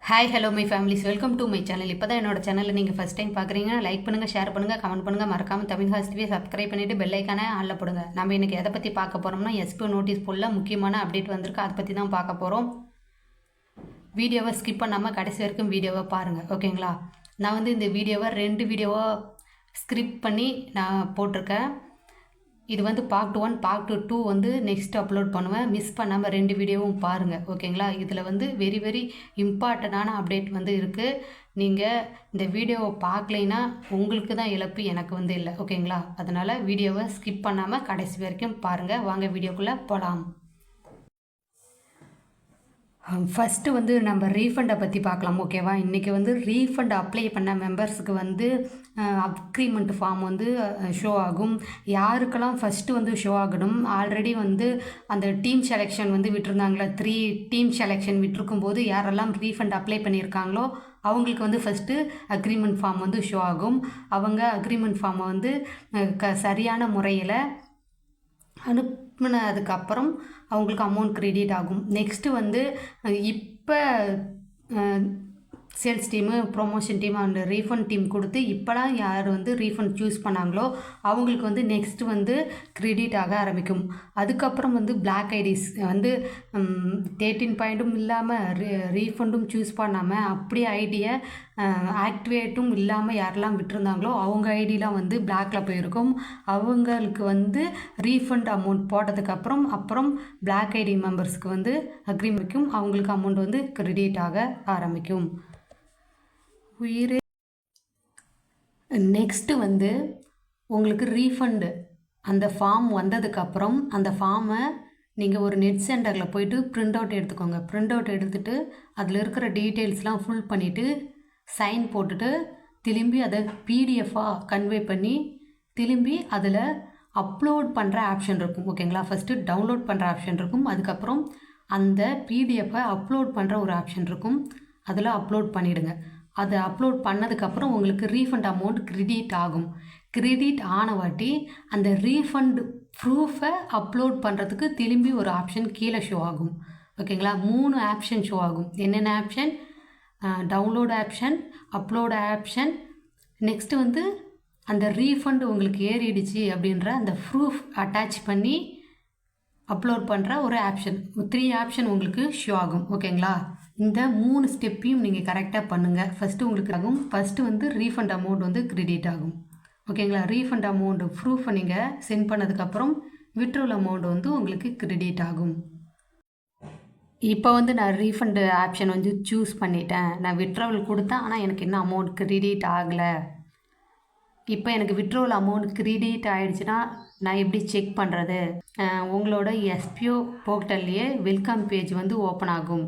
Hi hello my families welcome to my channel. இப்போ தான் என்னோட சேனலில் நீங்கள் ஃபஸ்ட் டைம் பார்க்குறீங்கன்னா லைக் பண்ணுங்கள், ஷேர் பண்ணுங்கள், கமெண்ட் பண்ணுங்கள், மறக்காமல் தமிழ் ஹாஸ்டிவே சப்ஸ்கிரைப் பண்ணிவிட்டு பெல்லைக்கானே ஆளில் போடுங்க. நம்ம இன்றைக்கி எதை பற்றி பார்க்க போகிறோம்னா எஸ்பிஓ நோட்டீஸ் போலில் முக்கியமான அப்டேட் வந்திருக்கு, அதை பற்றி தான் பார்க்க போகிறோம். வீடியோவை ஸ்கிப் பண்ணாமல் கடைசி வரைக்கும் வீடியோவை பாருங்கள், ஓகேங்களா? நான் வந்து இந்த வீடியோவை 2 வீடியோவாக ஸ்கிரிப்ட் பண்ணி நான் போட்டிருக்கேன். இது வந்து பார்ட் 1 பார்ட் 2 வந்து நெக்ஸ்ட் அப்லோட் பண்ணுவேன். மிஸ் பண்ணாமல் 2 வீடியோவும் பாருங்கள், ஓகேங்களா? இதில் வந்து வெரி இம்பார்ட்டண்டான அப்டேட் வந்து இருக்குது. நீங்கள் இந்த வீடியோவை பார்க்கலைன்னா உங்களுக்கு தான் இழப்பு, எனக்கு வந்து இல்லை, ஓகேங்களா? அதனால் வீடியோவை ஸ்கிப் பண்ணாமல் கடைசி வரைக்கும் பாருங்கள். வாங்க வீடியோக்குள்ளே போகலாம். ஃபஸ்ட்டு வந்து நம்ம ரீஃபண்டை பற்றி பார்க்கலாம், ஓகேவா? இன்றைக்கி வந்து ரீஃபண்ட் அப்ளை பண்ண மெம்பர்ஸுக்கு வந்து அக்ரிமெண்ட் ஃபார்ம் வந்து ஷோ ஆகும். யாருக்கெல்லாம் ஃபஸ்ட்டு வந்து ஷோ ஆகணும், ஆல்ரெடி வந்து அந்த டீம் செலெக்ஷன் வந்து விட்டுருந்தாங்களா, 3 டீம் செலெக்ஷன் விட்டுருக்கும் போது யாரெல்லாம் ரீஃபண்ட் அப்ளை பண்ணியிருக்காங்களோ அவங்களுக்கு வந்து ஃபஸ்ட்டு அக்ரிமெண்ட் ஃபார்ம் வந்து ஷோ ஆகும். அவங்க அக்ரிமெண்ட் ஃபார்மை வந்து சரியான முறையில் அனுப்புனதுக்கப்புறம் அவங்களுக்கு அமௌண்ட் க்ரெடிட் ஆகும். நெக்ஸ்ட்டு வந்து இப்போ sales team, promotion team and refund team கொடுத்து இப்போலாம் யார் வந்து ரீஃபண்ட் சூஸ் பண்ணாங்களோ அவங்களுக்கு வந்து நெக்ஸ்ட்டு வந்து க்ரெடிட் ஆக ஆரம்பிக்கும். அதுக்கப்புறம் வந்து பிளாக் ஐடிஸ் வந்து 13 பாயிண்ட்டும் இல்லாமல் ரீஃபண்டும் சூஸ் பண்ணாமல் அப்படியே ஐடியை ஆக்டிவேட்டும் இல்லாமல் யாரெல்லாம் விட்டுருந்தாங்களோ அவங்க ஐடியெலாம் வந்து பிளாக்கில் போயிருக்கும். அவங்களுக்கு வந்து ரீஃபண்ட் அமௌண்ட் போட்டதுக்கப்புறம் பிளாக் ஐடி மெம்பர்ஸ்க்கு வந்து அக்ரிமெண்ட்க்கும் அவங்களுக்கு அமௌண்ட் வந்து க்ரெடிட் ஆக ஆரம்பிக்கும். உயிரே நெக்ஸ்ட்டு வந்து உங்களுக்கு ரீஃபண்டு அந்த ஃபார்ம் வந்ததுக்கப்புறம் அந்த ஃபார்மை நீங்கள் ஒரு நெட் சென்டரில் போய்ட்டு ப்ரிண்ட் அவுட் எடுத்துக்கோங்க. ப்ரிண்ட் அவுட் எடுத்துகிட்டு அதில் இருக்கிற டீட்டெயில்ஸ்லாம் ஃபுல் பண்ணிவிட்டு சைன் போட்டுட்டு திரும்பி அதை பிடிஎஃபாக கன்வே பண்ணி திரும்பி அதில் அப்லோட் பண்ணுற ஆப்ஷன் இருக்கும், ஓகேங்களா? ஃபஸ்ட்டு டவுன்லோட் பண்ணுற ஆப்ஷன் இருக்கும், அதுக்கப்புறம் அந்த பிடிஎஃபை அப்லோட் பண்ணுற ஒரு ஆப்ஷன் இருக்கும், அதில் அப்லோட் பண்ணிவிடுங்க. அதை அப்லோட் பண்ணதுக்கப்புறம் உங்களுக்கு ரீஃபண்ட் அமௌண்ட் க்ரெடிட் ஆகும். க்ரெடிட் ஆன வாட்டி அந்த ரீஃபண்ட் ப்ரூஃபை அப்லோட் பண்ணுறதுக்கு திரும்பி ஒரு ஆப்ஷன் கீழே ஷோ ஆகும், ஓகேங்களா? 3 ஆப்ஷன் ஷோ ஆகும். என்னென்ன option? Download option, upload option, next வந்து அந்த ரீஃபண்ட் உங்களுக்கு ஏறிடுச்சு அப்படின்ற அந்த ப்ரூஃப் அட்டாச் பண்ணி அப்லோட் பண்ணுற ஒரு ஆப்ஷன். 3 ஆப்ஷன் உங்களுக்கு ஷோ ஆகும், ஓகேங்களா? இந்த 3 ஸ்டெப்பையும் நீங்கள் கரெக்டாக பண்ணுங்கள். ஃபஸ்ட்டு உங்களுக்கு ஆகும், ஃபஸ்ட்டு வந்து ரீஃபண்ட் அமௌண்ட் வந்து க்ரெடிட் ஆகும், ஓகேங்களா? ரீஃபண்ட் அமௌண்ட் ப்ரூஃபை நீங்கள் சென்ட் பண்ணதுக்கப்புறம் விட்ரோல் அமௌண்ட் வந்து உங்களுக்கு க்ரெடிட் ஆகும். இப்போ வந்து நான் ரீஃபண்டு ஆப்ஷன் வந்து சூஸ் பண்ணிட்டேன், நான் விட்ரோவல் கொடுத்தேன், ஆனால் எனக்கு இன்னும் அமௌண்ட் க்ரெடிட் ஆகலை. இப்போ எனக்கு விட்ரோவல் அமௌண்ட் க்ரெடிட் ஆகிடுச்சுன்னா நான் எப்படி செக் பண்ணுறது? உங்களோட எஸ்பிஓ போர்ட்டல்லையே வெல்கம் பேஜ் வந்து ஓப்பன் ஆகும்.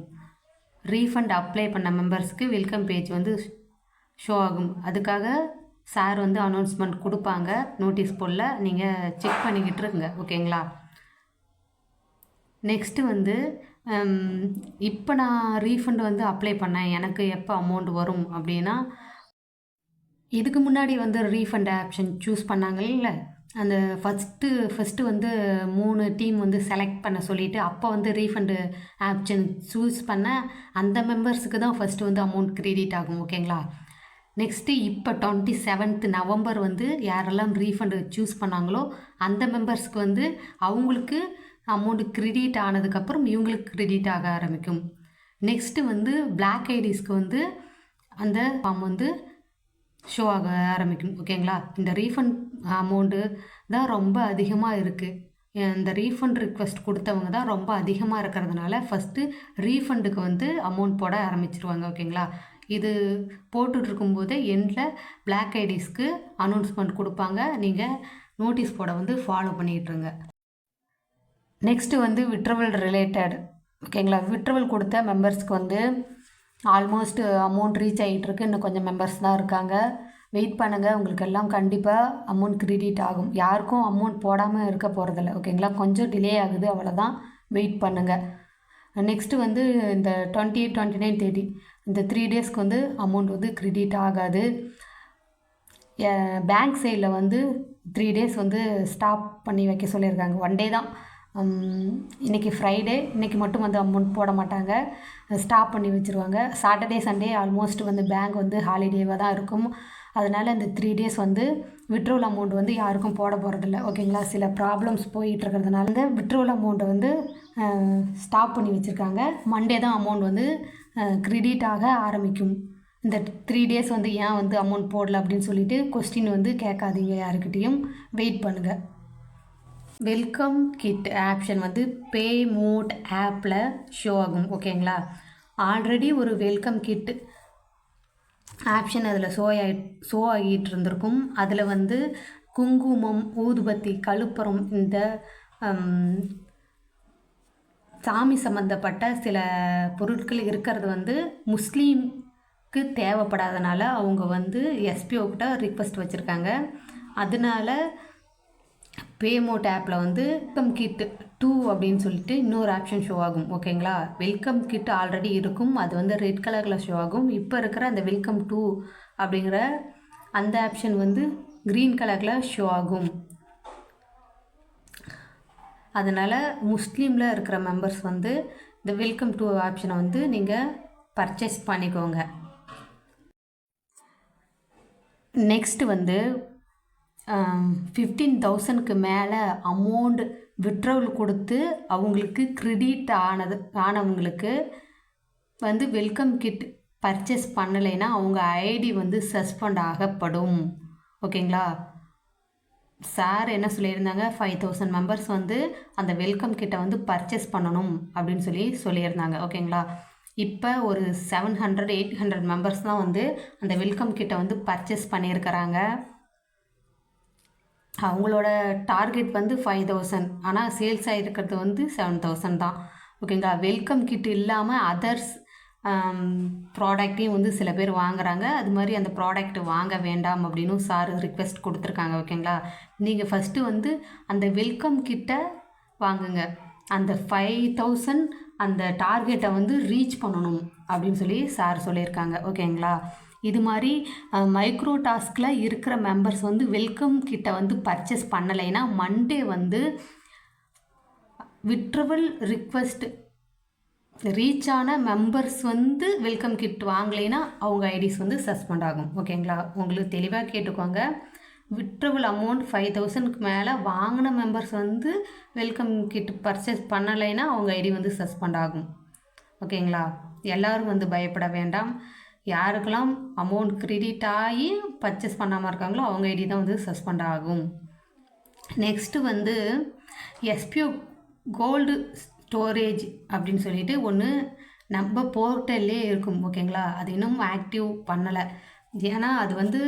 ரீஃபண்ட் அப்ளை பண்ண மெம்பர்ஸ்க்கு வெல்கம் பேஜ் வந்து ஷோ ஆகும். அதுக்காக சார் வந்து அனௌன்ஸ்மெண்ட் கொடுப்பாங்க நோட்டீஸ் போர்டில், நீங்கள் செக் பண்ணிக்கிட்டு இருங்க, ஓகேங்களா? நெக்ஸ்ட்டு வந்து இப்போ நான் ரீஃபண்ட் வந்து அப்ளை பண்ணேன், எனக்கு எப்போ அமௌண்ட் வரும் அப்படின்னா, இதுக்கு முன்னாடி வந்து ரீஃபண்ட் ஆப்ஷன் சூஸ் பண்ணாங்கல்ல, அந்த ஃபஸ்ட்டு வந்து 3 டீம் வந்து செலக்ட் பண்ண சொல்லிவிட்டு அப்போ வந்து ரீஃபண்டு ஆப்ஷன் சூஸ் பண்ண அந்த மெம்பர்ஸுக்கு தான் ஃபஸ்ட்டு வந்து அமௌண்ட் க்ரெடிட் ஆகும், ஓகேங்களா? நெக்ஸ்ட்டு இப்போ 27 நவம்பர் வந்து யாரெல்லாம் ரீஃபண்டு சூஸ் பண்ணாங்களோ அந்த மெம்பர்ஸ்க்கு வந்து அவங்களுக்கு அமௌண்ட்டு க்ரெடிட் ஆனதுக்கப்புறம் இவங்களுக்கு க்ரெடிட் ஆக ஆரம்பிக்கும். நெக்ஸ்ட்டு வந்து பிளாக் ஐடிஸ்க்கு வந்து அந்த ஃபார்ம் வந்து ஷோ ஆக ஆரம்பிக்கும், ஓகேங்களா? இந்த ரீஃபண்ட் அமௌண்ட்டு தான் ரொம்ப அதிகமாக இருக்குது. இந்த ரீஃபண்ட் ரிக்வெஸ்ட் கொடுத்தவங்க தான் ரொம்ப அதிகமாக இருக்கிறதுனால ஃபஸ்ட்டு ரீஃபண்டுக்கு வந்து அமௌண்ட் போட ஆரம்பிச்சிருவாங்க, ஓகேங்களா? இது போட்டுட்ருக்கும்போதே எண்டில் பிளாக் ஐடிஸ்க்கு அனௌன்ஸ்மெண்ட் கொடுப்பாங்க, நீங்கள் நோட்டீஸ் போட வந்து ஃபாலோ பண்ணிகிட்ருங்க. நெக்ஸ்ட்டு வந்து விட்ரவல் ரிலேட்டட், ஓகேங்களா? விட்ரவல் கொடுத்த மெம்பர்ஸ்க்கு வந்து ஆல்மோஸ்ட் அமௌண்ட் ரீச் ஆகிட்டுருக்கு, இன்னும் கொஞ்சம் மெம்பர்ஸ் தான் இருக்காங்க. வெயிட் பண்ணுங்கள், உங்களுக்கு எல்லாம் கண்டிப்பாக அமௌண்ட் க்ரெடிட் ஆகும். யாருக்கும் அமௌண்ட் போடாமல் இருக்க போகிறதில்ல, ஓகேங்களா? கொஞ்சம் டிலே ஆகுது, அவ்வளோதான், வெயிட் பண்ணுங்கள். நெக்ஸ்ட்டு வந்து இந்த 28, 29, 30 இந்த 3 டேஸ்க்கு வந்து அமௌண்ட் வந்து க்ரெடிட் ஆகாது. பேங்க் சைடில் வந்து 3 டேஸ் வந்து ஸ்டாப் பண்ணி வைக்க சொல்லியிருக்காங்க. 1 டே தான் இன்றைக்கி ஃப்ரைடே, இன்றைக்கி மட்டும் வந்து அமௌண்ட் போட மாட்டாங்க, ஸ்டாப் பண்ணி வச்சுருவாங்க. சாட்டர்டே சண்டே ஆல்மோஸ்ட் வந்து பேங்க் வந்து ஹாலிடேவாக தான் இருக்கும். அதனால் இந்த 3 டேஸ் வந்து விட்ரோல் அமௌண்ட் வந்து யாருக்கும் போட போகிறதில்ல. ஓகேங்களா, சில ப்ராப்ளம்ஸ் போயிட்டுருக்கிறதுனால இந்த விட்ரோல் அமௌண்ட்டை வந்து ஸ்டாப் பண்ணி வச்சுருக்காங்க. மண்டே தான் அமௌண்ட் வந்து கிரெடிட் ஆக ஆரம்பிக்கும். இந்த 3 டேஸ் வந்து ஏன் வந்து அமௌண்ட் போடல அப்படின்னு சொல்லிட்டு கொஸ்டின் வந்து கேட்காதீங்க, யாருக்கிட்டேயும் வெயிட் பண்ணுங்கள். வெல்கம் கிட் ஆப்ஷன் வந்து பே மோட் ஆப்பில் ஷோ ஆகும். ஓகேங்களா, ஆல்ரெடி ஒரு வெல்கம் கிட் ஆப்ஷன் அதில் ஷோ ஆகிட்டு இருந்திருக்கும். அதில் வந்து குங்குமம், ஊதுபத்தி, கழுப்பரம், இந்த சாமி சம்மந்தப்பட்ட சில பொருட்கள் இருக்கிறது வந்து முஸ்லீம்க்கு தேவைப்படாதனால அவங்க வந்து எஸ்பிஓ கிட்ட ரிக்வெஸ்ட் வச்சுருக்காங்க. அதனால பேமோட் ஆப்பில் வந்து வெல்கம் கிட் 2 அப்படின்னு சொல்லிட்டு இன்னொரு ஆப்ஷன் ஷோ ஆகும். ஓகேங்களா, வெல்கம் கிட் ஆல்ரெடி இருக்கும், அது வந்து ரெட் கலரில் ஷோ ஆகும். இப்போ இருக்கிற அந்த வெல்கம் 2 அப்படிங்கிற அந்த ஆப்ஷன் வந்து க்ரீன் கலரில் ஷோ ஆகும். அதனால் முஸ்லீமில் இருக்கிற மெம்பர்ஸ் வந்து இந்த வெல்கம் 2 ஆப்ஷனை வந்து நீங்கள் பர்ச்சேஸ் பண்ணிக்கோங்க. நெக்ஸ்ட்டு வந்து 15,000க்கு மேலே அமௌண்ட் விட்ரோல் கொடுத்து அவங்களுக்கு கிரெடிட் ஆனவங்களுக்கு வந்து வெல்கம் கிட் பர்ச்சேஸ் பண்ணலைன்னா அவங்க ஐடி வந்து சஸ்பெண்ட் ஆகப்படும். ஓகேங்களா, சார் என்ன சொல்லியிருந்தாங்க, 5,000 மெம்பர்ஸ் வந்து அந்த வெல்கம் கிட்டை வந்து பர்ச்சேஸ் பண்ணணும் அப்படின்னு சொல்லியிருந்தாங்க. ஓகேங்களா, இப்போ ஒரு 700-800 மெம்பர்ஸ் தான் வந்து அந்த வெல்கம் கிட்டை வந்து பர்ச்சேஸ் பண்ணியிருக்கிறாங்க. அவங்களோட டார்கெட் வந்து 5,000, ஆனால் சேல்ஸ் ஆகிருக்கிறது வந்து 7,000 தான். ஓகேங்களா, வெல்கம் கிட் இல்லாமல் அதர்ஸ் ப்ராடக்டையும் வந்து சில பேர் வாங்குகிறாங்க. அது மாதிரி அந்த ப்ராடக்ட் வாங்க வேண்டாம் அப்படின்னு சார் ரிக்வெஸ்ட் கொடுத்துருக்காங்க. ஓகேங்களா, நீங்கள் ஃபஸ்ட்டு வந்து அந்த வெல்கம் கிட்டை வாங்குங்க. அந்த 5,000 அந்த டார்கெட்டை வந்து ரீச் பண்ணணும் அப்படின்னு சார் சொல்லியிருக்காங்க. ஓகேங்களா, இது மாதிரி மைக்ரோ டாஸ்கில் இருக்கிற மெம்பர்ஸ் வந்து வெல்கம் கிட்ட வந்து பர்ச்சேஸ் பண்ணலைன்னா மண்டே வந்து விட்ரவல் ரிக்வெஸ்ட் ரீச் ஆன மெம்பர்ஸ் வந்து வெல்கம் கிட் வாங்கலைன்னா அவங்க ஐடிஸ் வந்து சஸ்பெண்ட் ஆகும். ஓகேங்களா, உங்களுக்கு தெளிவாக கேட்டுக்கோங்க. விட்ரவல் அமௌண்ட் 5,000க்கு மேலே வாங்கின மெம்பர்ஸ் வந்து வெல்கம் கிட் பர்ச்சேஸ் பண்ணலைன்னா அவங்க ஐடி வந்து சஸ்பெண்ட் ஆகும். ஓகேங்களா, எல்லோரும் வந்து பயப்பட வேண்டாம். யாருக்கெல்லாம் அமௌண்ட் கிரெடிட் ஆகி பர்ச்சேஸ் பண்ணாமல் இருக்காங்களோ அவங்க ஐடி தான் வந்து சஸ்பெண்ட் ஆகும். நெக்ஸ்ட்டு வந்து எஸ்பிஓ கோல்டு ஸ்டோரேஜ் அப்படின்னு சொல்லிட்டு ஒன்று நம்ம போர்ட்டல்லே இருக்கும். ஓகேங்களா, அது இன்னும் ஆக்டிவ் பண்ணலை. ஏன்னா அது வந்து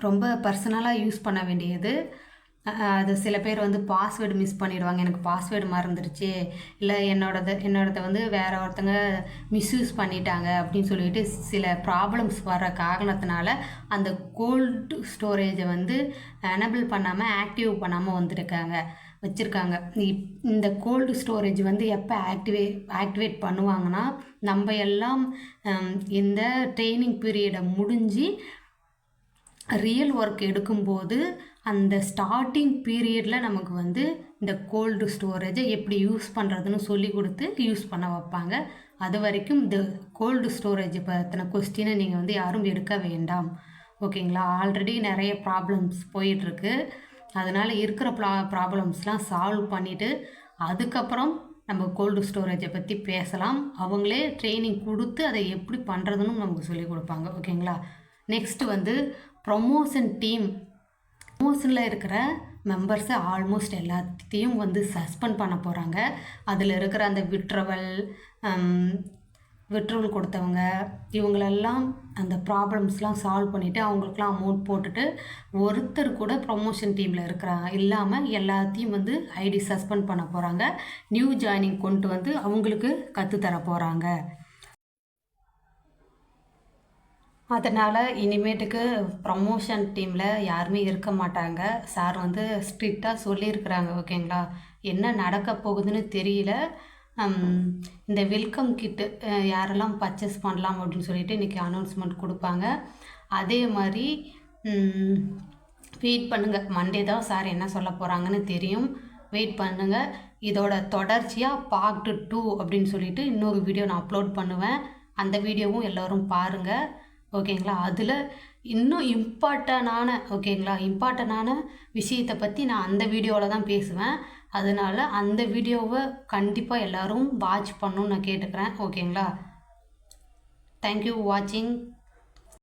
ரொம்ப பர்சனலாக யூஸ் பண்ண வேண்டியது. அது சில பேர் வந்து பாஸ்வேர்டு மிஸ் பண்ணிடுவாங்க, எனக்கு பாஸ்வேர்டு மறந்துடுச்சு, இல்லை என்னோடதை வந்து வேறு ஒருத்தங்க மிஸ்யூஸ் பண்ணிட்டாங்க அப்படின்னு சொல்லிட்டு சில ப்ராப்ளம்ஸ் வர காரணத்தினால அந்த கோல்டு ஸ்டோரேஜை வந்து எனபிள் பண்ணாமல் ஆக்டிவ் பண்ணாமல் வச்சுருக்காங்க. இந்த கோல்டு ஸ்டோரேஜ் வந்து எப்போ ஆக்டிவேட் பண்ணுவாங்கன்னா நம்ம எல்லாம் இந்த ட்ரைனிங் பீரியடை முடிஞ்சு ரியல் ஒர்க் எடுக்கும்போது அந்த ஸ்டார்டிங் பீரியடில் நமக்கு வந்து இந்த கோல்டு ஸ்டோரேஜை எப்படி யூஸ் பண்ணுறதுன்னு சொல்லி கொடுத்து யூஸ் பண்ண வைப்பாங்க. அது வரைக்கும் இந்த கோல்டு ஸ்டோரேஜை பற்றின கொஸ்டினை நீங்கள் வந்து யாரும் எடுக்க வேண்டாம். ஓகேங்களா, ஆல்ரெடி நிறைய ப்ராப்ளம்ஸ் போயிட்டுருக்கு. அதனால் இருக்கிற ப்ராப்ளம்ஸ்லாம் சால்வ் பண்ணிவிட்டு அதுக்கப்புறம் நம்ம கோல்டு ஸ்டோரேஜை பற்றி பேசலாம். அவங்களே ட்ரைனிங் கொடுத்து அதை எப்படி பண்ணுறதுன்னு நமக்கு சொல்லி கொடுப்பாங்க. ஓகேங்களா, நெக்ஸ்ட்டு வந்து ப்ரொமோஷன் டீம். ப்ரொமோஷனில் இருக்கிற மெம்பர்ஸை ஆல்மோஸ்ட் எல்லாத்தையும் வந்து சஸ்பெண்ட் பண்ண போகிறாங்க. அதில் இருக்கிற அந்த விட்ரோல் கொடுத்தவங்க இவங்களெல்லாம் அந்த ப்ராப்ளம்ஸ்லாம் சால்வ் பண்ணிவிட்டு அவங்களுக்குலாம் அமௌண்ட் போட்டுட்டு ஒருத்தர் கூட ப்ரொமோஷன் டீமில் இருக்கிறாங்க இல்லாமல் எல்லாத்தையும் வந்து ஐடி சஸ்பெண்ட் பண்ண போகிறாங்க. நியூ ஜாயினிங் கொண்டு வந்து அவங்களுக்கு கற்றுத்தர போகிறாங்க. அதனால் இனிமேட்டுக்கு ப்ரமோஷன் டீமில் யாருமே இருக்க மாட்டாங்க. சார் வந்து ஸ்ட்ரிக்டாக சொல்லியிருக்கிறாங்க. ஓகேங்களா, என்ன நடக்க போகுதுன்னு தெரியல. இந்த வெல்கம் கிட்டு யாரெல்லாம் பர்ச்சேஸ் பண்ணலாம் அப்படின்னு சொல்லிட்டு இன்றைக்கி அனௌன்ஸ்மெண்ட் கொடுப்பாங்க. அதே மாதிரி வெயிட் பண்ணுங்கள், மண்டே தான் சார் என்ன சொல்ல போகிறாங்கன்னு தெரியும். வெயிட் பண்ணுங்கள். இதோட தொடர்ச்சியாக பார்ட் 2 அப்படின்னு சொல்லிட்டு இன்னொரு வீடியோ நான் அப்லோட் பண்ணுவேன். அந்த வீடியோவும் எல்லோரும் பாருங்கள். ஓகேங்களா? அதில் இன்னும் இம்பார்ட்டண்டான விஷயத்தை பற்றி நான் அந்த வீடியோவில் தான் பேசுவேன். அதனால் அந்த வீடியோவை கண்டிப்பாக எல்லோரும் வாட்ச் பண்ணணும்னு நான் கேட்டுக்கிறேன். ஓகேங்களா? தேங்க்யூ வாட்சிங்.